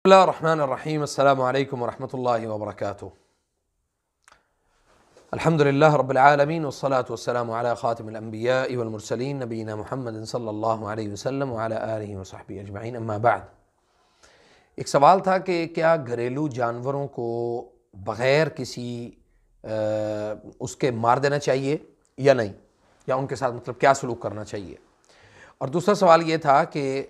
بسم اللہ الرحمن الرحیم السلام علیکم ورحمۃ اللہ وبرکاتہ الحمدللہ رب العالمین والصلاة والسلام علی خاتم الانبیاء والمرسلین نبینا محمد صلی اللہ علیہ وسلم وعلی آلہ وصحبہ اجمعین اما بعد۔ ایک سوال تھا کہ کیا گھریلو جانوروں کو بغیر کسی اس کے مار دینا چاہیے یا نہیں، یا ان کے ساتھ مطلب کیا سلوک کرنا چاہیے۔ اور دوسرا سوال یہ تھا کہ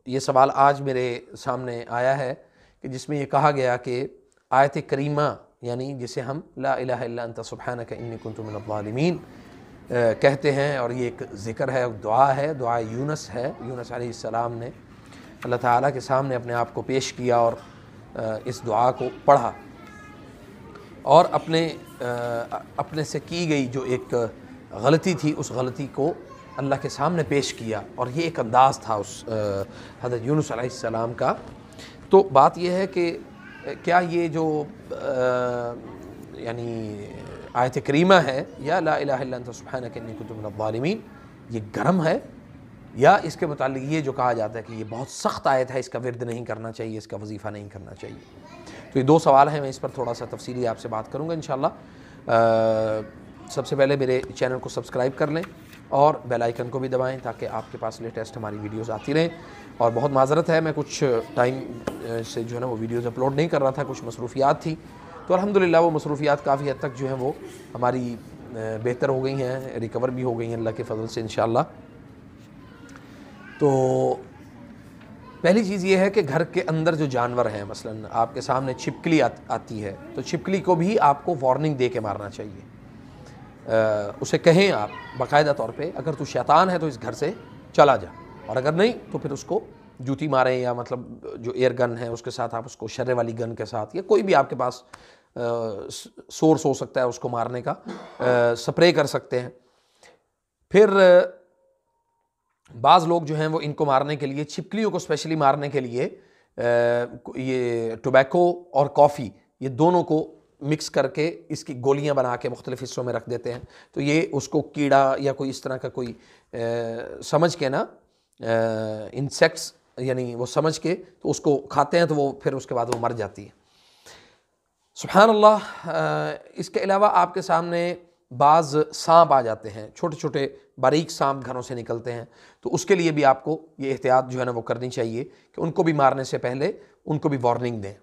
یہ سوال آج میرے سامنے آیا ہے کہ جس میں یہ کہا گیا کہ آیت کریمہ یعنی جسے ہم لا الہ الا انت سبحانک انی کنت من الظالمین کہتے ہیں، اور یہ ایک ذکر ہے، دعا ہے، دعا یونس ہے۔ یونس علیہ السلام نے اللہ تعالیٰ کے سامنے اپنے آپ کو پیش کیا اور اس دعا کو پڑھا اور اپنے سے کی گئی جو ایک غلطی تھی اس غلطی کو اللہ کے سامنے پیش کیا، اور یہ ایک انداز تھا اس حضرت یونس علیہ السلام کا۔ تو بات یہ ہے کہ کیا یہ جو یعنی آیت کریمہ ہے یا لا الہ الا انت سبحانک انی کنت من الظالمین، یہ گرم ہے، یا اس کے متعلق یہ جو کہا جاتا ہے کہ یہ بہت سخت آیت ہے، اس کا ورد نہیں کرنا چاہیے، اس کا وظیفہ نہیں کرنا چاہیے۔ تو یہ دو سوال ہیں، میں اس پر تھوڑا سا تفصیلی آپ سے بات کروں گا انشاءاللہ۔ سب سے پہلے میرے چینل کو سبسکرائب کر لیں اور بیل آئیکن کو بھی دبائیں تاکہ آپ کے پاس لیٹسٹ ہماری ویڈیوز آتی رہیں۔ اور بہت معذرت ہے، میں کچھ ٹائم سے جو ہے نا وہ ویڈیوز اپلوڈ نہیں کر رہا تھا، کچھ مصروفیات تھی، تو الحمدللہ وہ مصروفیات کافی حد تک جو ہیں وہ ہماری بہتر ہو گئی ہیں، ریکور بھی ہو گئی ہیں اللہ کے فضل سے انشاءاللہ۔ تو پہلی چیز یہ ہے کہ گھر کے اندر جو جانور ہیں، مثلاً آپ کے سامنے چھپکلی آتی ہے تو چھپکلی کو بھی آپ کو وارننگ دے کے مارنا چاہیے۔ اسے کہیں آپ باقاعدہ طور پہ اگر تو شیطان ہے تو اس گھر سے چلا جا، اور اگر نہیں تو پھر اس کو جوتی ماریں، یا مطلب جو ایئر گن ہے اس کے ساتھ آپ اس کو شرے والی گن کے ساتھ، یا کوئی بھی آپ کے پاس سورس ہو سکتا ہے اس کو مارنے کا، سپرے کر سکتے ہیں۔ پھر بعض لوگ جو ہیں وہ ان کو مارنے کے لیے، چھپکلیوں کو اسپیشلی مارنے کے لیے یہ ٹوبیکو اور کافی، یہ دونوں کو مکس کر کے اس کی گولیاں بنا کے مختلف حصوں میں رکھ دیتے ہیں، تو یہ اس کو کیڑا یا کوئی اس طرح کا کوئی سمجھ کے نا انسیکٹس یعنی وہ سمجھ کے تو اس کو کھاتے ہیں، تو وہ پھر اس کے بعد وہ مر جاتی ہے۔ سبحان اللہ۔ اس کے علاوہ آپ کے سامنے بعض سانپ آ جاتے ہیں، چھوٹے چھوٹے باریک سانپ گھروں سے نکلتے ہیں، تو اس کے لیے بھی آپ کو یہ احتیاط جو ہے نا وہ کرنی چاہیے کہ ان کو بھی مارنے سے پہلے ان کو بھی وارننگ دیں۔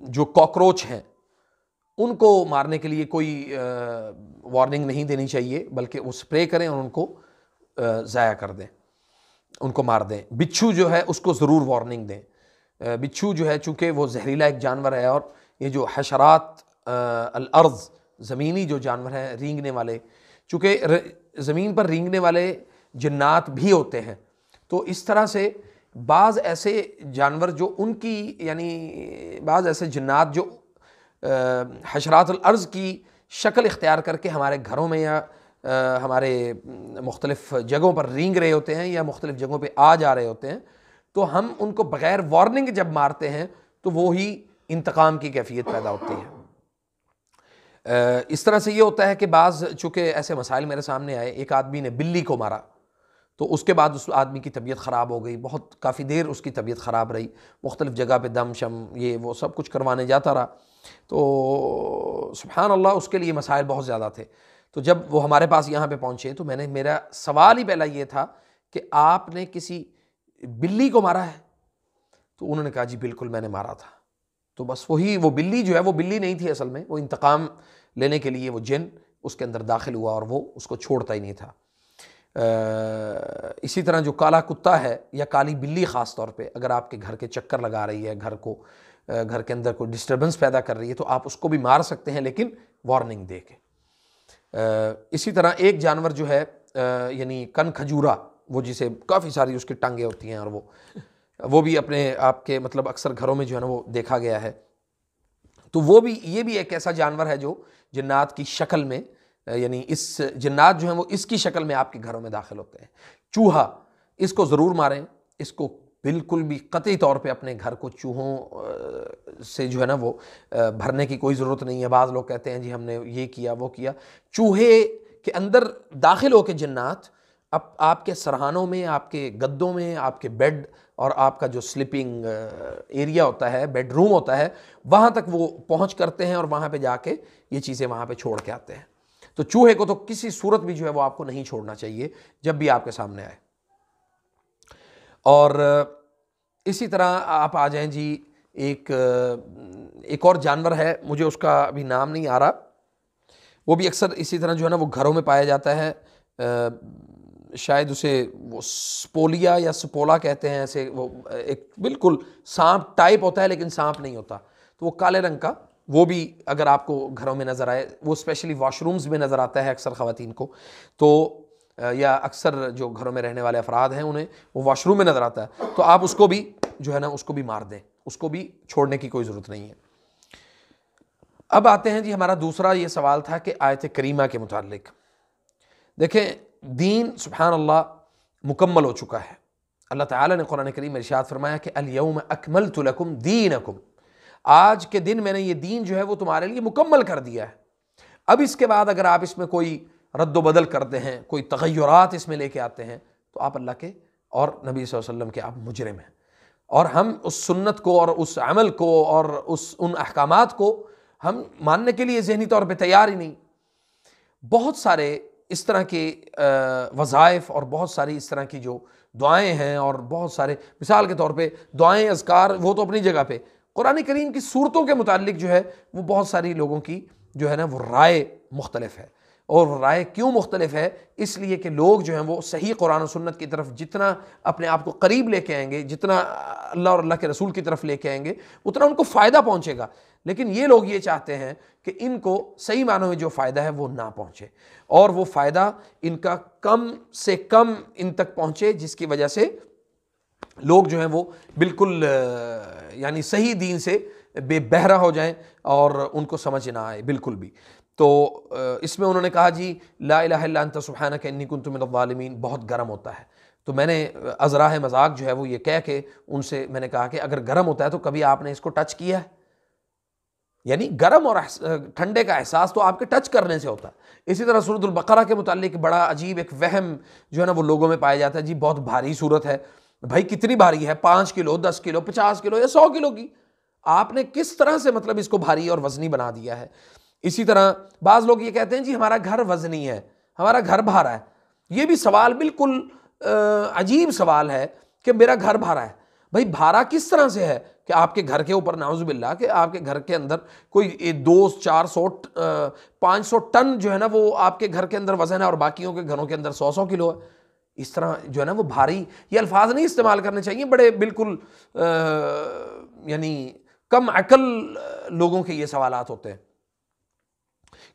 جو کاکروچ ہیں ان کو مارنے کے لیے کوئی وارننگ نہیں دینی چاہیے، بلکہ وہ سپرے کریں اور ان کو ضائع کر دیں، ان کو مار دیں۔ بچھو جو ہے اس کو ضرور وارننگ دیں۔ بچھو جو ہے چونکہ وہ زہریلا ایک جانور ہے، اور یہ جو حشرات الارض، زمینی جو جانور ہیں رینگنے والے، چونکہ زمین پر رینگنے والے جنات بھی ہوتے ہیں، تو اس طرح سے بعض ایسے جانور جو ان کی یعنی بعض ایسے جنات جو حشرات الارض کی شکل اختیار کر کے ہمارے گھروں میں یا ہمارے مختلف جگہوں پر رینگ رہے ہوتے ہیں یا مختلف جگہوں پہ آ جا رہے ہوتے ہیں، تو ہم ان کو بغیر وارننگ جب مارتے ہیں تو وہی انتقام کی کیفیت پیدا ہوتی ہے۔ اس طرح سے یہ ہوتا ہے کہ بعض چونکہ ایسے مسائل میرے سامنے آئے، ایک آدمی نے بلی کو مارا تو اس کے بعد اس آدمی کی طبیعت خراب ہو گئی، بہت کافی دیر اس کی طبیعت خراب رہی، مختلف جگہ پہ دم شم یہ وہ سب کچھ کروانے جاتا رہا، تو سبحان اللہ اس کے لیے مسائل بہت زیادہ تھے۔ تو جب وہ ہمارے پاس یہاں پہ پہنچے تو میرا سوال ہی پہلا یہ تھا کہ آپ نے کسی بلی کو مارا ہے؟ تو انہوں نے کہا جی بالکل میں نے مارا تھا۔ تو بس وہ بلی جو ہے وہ بلی نہیں تھی اصل میں، وہ انتقام لینے کے لیے وہ جن اس کے اندر داخل ہوا اور وہ اس کو چھوڑتا ہی نہیں تھا۔ اسی طرح جو کالا کتا ہے یا کالی بلی خاص طور پہ اگر آپ کے گھر کے چکر لگا رہی ہے، گھر کے اندر کوئی ڈسٹربنس پیدا کر رہی ہے، تو آپ اس کو بھی مار سکتے ہیں، لیکن وارننگ دے کے۔ اسی طرح ایک جانور جو ہے یعنی کن کھجورا، وہ جسے کافی ساری اس کی ٹانگیں ہوتی ہیں، اور وہ بھی اپنے آپ کے مطلب اکثر گھروں میں جو ہے نا وہ دیکھا گیا ہے، تو یہ بھی ایک ایسا جانور ہے جو جنات کی شکل میں یعنی اس جنات جو ہیں وہ اس کی شکل میں آپ کے گھروں میں داخل ہوتے ہیں۔ چوہا، اس کو ضرور ماریں، اس کو بالکل بھی قطعی طور پہ اپنے گھر کو چوہوں سے جو ہے نا وہ بھرنے کی کوئی ضرورت نہیں ہے۔ بعض لوگ کہتے ہیں جی ہم نے یہ کیا وہ کیا، چوہے کے اندر داخل ہو کے جنات اب آپ کے سرہانوں میں، آپ کے گدوں میں، آپ کے بیڈ اور آپ کا جو سلیپنگ ایریا ہوتا ہے، بیڈ روم ہوتا ہے، وہاں تک وہ پہنچ کرتے ہیں اور وہاں پہ جا کے یہ چیزیں وہاں پہ چھوڑ کے آتے ہیں۔ تو چوہے کو تو کسی صورت بھی جو ہے وہ آپ کو نہیں چھوڑنا چاہیے جب بھی آپ کے سامنے آئے۔ اور اسی طرح آپ آ جائیں جی، ایک اور جانور ہے، مجھے اس کا ابھی نام نہیں آ رہا، وہ بھی اکثر اسی طرح جو ہے نا وہ گھروں میں پایا جاتا ہے، شاید اسے وہ سپولیا یا سپولا کہتے ہیں، ایسے وہ ایک بالکل سانپ ٹائپ ہوتا ہے لیکن سانپ نہیں ہوتا، تو وہ کالے رنگ کا، وہ بھی اگر آپ کو گھروں میں نظر آئے، وہ اسپیشلی واش رومز میں نظر آتا ہے اکثر خواتین کو، تو یا اکثر جو گھروں میں رہنے والے افراد ہیں انہیں وہ واش روم میں نظر آتا ہے، تو آپ اس کو بھی جو ہے نا اس کو بھی مار دیں، اس کو بھی چھوڑنے کی کوئی ضرورت نہیں ہے۔ اب آتے ہیں جی، ہمارا دوسرا یہ سوال تھا کہ آیت کریمہ کے متعلق دیکھیں، دین سبحان اللہ مکمل ہو چکا ہے۔ اللہ تعالیٰ نے قرآن کریم میں ارشاد فرمایا کہ الیوم اکملت لکم دینکم، آج کے دن میں نے یہ دین جو ہے وہ تمہارے لیے مکمل کر دیا ہے۔ اب اس کے بعد اگر آپ اس میں کوئی رد و بدل کرتے ہیں، کوئی تغیرات اس میں لے کے آتے ہیں، تو آپ اللہ کے اور نبی صلی اللہ علیہ وسلم کے آپ مجرم ہیں، اور ہم اس سنت کو اور اس عمل کو اور ان احکامات کو ہم ماننے کے لیے ذہنی طور پہ تیار ہی نہیں۔ بہت سارے اس طرح کے وظائف اور بہت ساری اس طرح کی جو دعائیں ہیں، اور بہت سارے مثال کے طور پہ دعائیں، اذکار، وہ تو اپنی جگہ پہ، قرآن کریم کی صورتوں کے متعلق جو ہے وہ بہت ساری لوگوں کی جو ہے نا وہ رائے مختلف ہے۔ اور رائے کیوں مختلف ہے؟ اس لیے کہ لوگ جو ہیں وہ صحیح قرآن و سنت کی طرف جتنا اپنے آپ کو قریب لے کے آئیں گے، جتنا اللہ اور اللہ کے رسول کی طرف لے کے آئیں گے، اتنا ان کو فائدہ پہنچے گا، لیکن یہ لوگ یہ چاہتے ہیں کہ ان کو صحیح معنوں میں جو فائدہ ہے وہ نہ پہنچے، اور وہ فائدہ ان کا کم سے کم ان تک پہنچے، جس کی وجہ سے لوگ جو ہیں وہ بالکل یعنی صحیح دین سے بے بہرہ ہو جائیں اور ان کو سمجھ نہ آئے بالکل بھی۔ تو اس میں انہوں نے کہا جی لا الہ الا انت سبحانک انی کنت من الظالمین بہت گرم ہوتا ہے، تو میں نے ازراہ مذاق جو ہے وہ یہ کہہ کے ان سے میں نے کہا کہ اگر گرم ہوتا ہے تو کبھی آپ نے اس کو ٹچ کیا ہے؟ یعنی گرم اور ٹھنڈے کا احساس تو آپ کے ٹچ کرنے سے ہوتا ہے۔ اسی طرح سورۃ البقرہ کے متعلق بڑا عجیب ایک وہم جو ہے نا وہ لوگوں میں پایا جاتا ہے، جی بہت بھاری سورت ہے، بھائی کتنی بھاری ہے؟ 5 کلو، 10 کلو، 50 کلو یا 100 کلو کی؟ آپ نے کس طرح سے مطلب اس کو بھاری اور وزنی بنا دیا ہے؟ اسی طرح بعض لوگ یہ کہتے ہیں جی ہمارا گھر وزنی ہے، ہمارا گھر بھارا ہے۔ یہ بھی سوال بالکل عجیب سوال ہے کہ میرا گھر بھارا ہے۔ بھائی بھارا کس طرح سے ہے کہ آپ کے گھر کے اوپر نعوذ باللہ کہ آپ کے گھر کے اندر کوئی 200-400 500 ٹن جو ہے نا وہ آپ کے گھر کے اندر وزن ہے، اور باقیوں کے گھروں کے اندر 100 کلو ہے؟ اس طرح جو ہے نا وہ بھاری، یہ الفاظ نہیں استعمال کرنے چاہیے، بڑے بالکل یعنی کم عقل لوگوں کے یہ سوالات ہوتے ہیں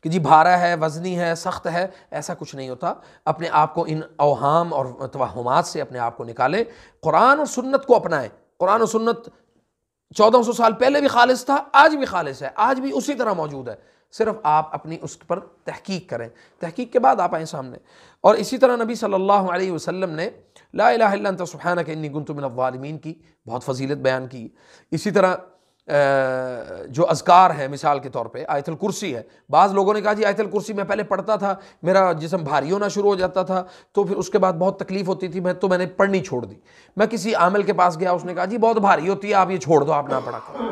کہ جی بھارا ہے، وزنی ہے، سخت ہے۔ ایسا کچھ نہیں ہوتا۔ اپنے آپ کو ان اوہام اور توہمات سے اپنے آپ کو نکالیں، قرآن اور سنت کو اپنائیں۔ قرآن و سنت 1400 سال پہلے بھی خالص تھا، آج بھی خالص ہے، آج بھی اسی طرح موجود ہے، صرف آپ اپنی اس پر تحقیق کریں، تحقیق کے بعد آپ آئیں سامنے۔ اور اسی طرح نبی صلی اللہ علیہ وسلم نے لا الہ الا انت سبحانک انی کنت من الظالمین کی بہت فضیلت بیان کی۔ اسی طرح جو اذکار ہیں، مثال کے طور پہ آیت الکرسی ہے، بعض لوگوں نے کہا جی آیت الکرسی میں پہلے پڑھتا تھا، میرا جسم بھاری ہونا شروع ہو جاتا تھا، تو پھر اس کے بعد بہت تکلیف ہوتی تھی، میں نے پڑھنی چھوڑ دی۔ میں کسی عامل کے پاس گیا، اس نے کہا جی بہت بھاری ہوتی ہے، آپ یہ چھوڑ دو، آپ نہ پڑھا کرو۔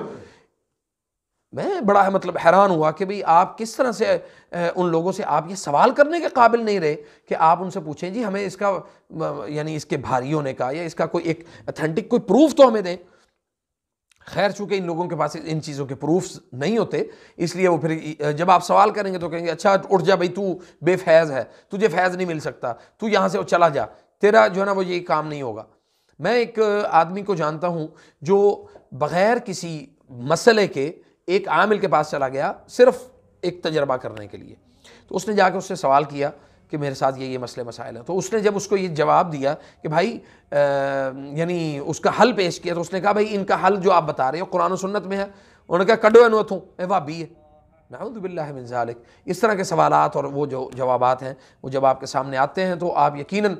میں بڑا مطلب حیران ہوا کہ بھئی آپ کس طرح سے ان لوگوں سے آپ یہ سوال کرنے کے قابل نہیں رہے کہ آپ ان سے پوچھیں جی ہمیں اس کا یعنی اس کے بھاری ہونے کا یا اس کا کوئی ایک اتھینٹک کوئی پروف تو ہمیں دیں۔ خیر چونکہ ان لوگوں کے پاس ان چیزوں کے پروفز نہیں ہوتے، اس لیے وہ پھر جب آپ سوال کریں گے تو کہیں گے اچھا اٹھ جا بھائی، تو بے فیض ہے، تجھے فیض نہیں مل سکتا، تو یہاں سے چلا جا، تیرا جو ہے نا وہ یہ کام نہیں ہوگا۔ میں ایک آدمی کو جانتا ہوں جو بغیر کسی مسئلے کے ایک عامل کے پاس چلا گیا صرف ایک تجربہ کرنے کے لیے، تو اس نے جا کے اس سے سوال کیا کہ میرے ساتھ یہ مسئلے مسائل ہیں، تو اس نے جب اس کو یہ جواب دیا کہ بھائی یعنی اس کا حل پیش کیا، تو اس نے کہا بھائی ان کا حل جو آپ بتا رہے ہو قرآن و سنت میں ہے؟ انہوں نے کہا کڈو انو تھوں اے وابی ہے، نعوذ باللہ من ذالک۔ اس طرح کے سوالات اور وہ جو جوابات ہیں وہ جب آپ کے سامنے آتے ہیں تو آپ یقیناً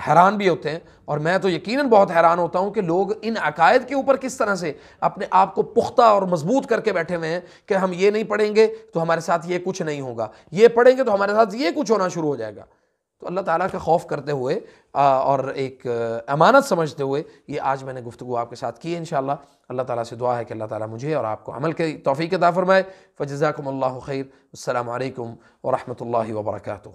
حیران بھی ہوتے ہیں، اور میں تو یقیناً بہت حیران ہوتا ہوں کہ لوگ ان عقائد کے اوپر کس طرح سے اپنے آپ کو پختہ اور مضبوط کر کے بیٹھے ہوئے ہیں کہ ہم یہ نہیں پڑھیں گے تو ہمارے ساتھ یہ کچھ نہیں ہوگا، یہ پڑھیں گے تو ہمارے ساتھ یہ کچھ ہونا شروع ہو جائے گا۔ تو اللہ تعالیٰ کا خوف کرتے ہوئے اور ایک امانت سمجھتے ہوئے یہ آج میں نے گفتگو آپ کے ساتھ کی ہے انشاءاللہ۔ اللہ تعالیٰ سے دعا ہے کہ اللہ تعالیٰ مجھے اور آپ کو عمل کی توفیق عطا فرمائے۔ فجزاکم اللہ خیر۔ السلام علیکم ورحمۃ اللہ وبرکاتہ۔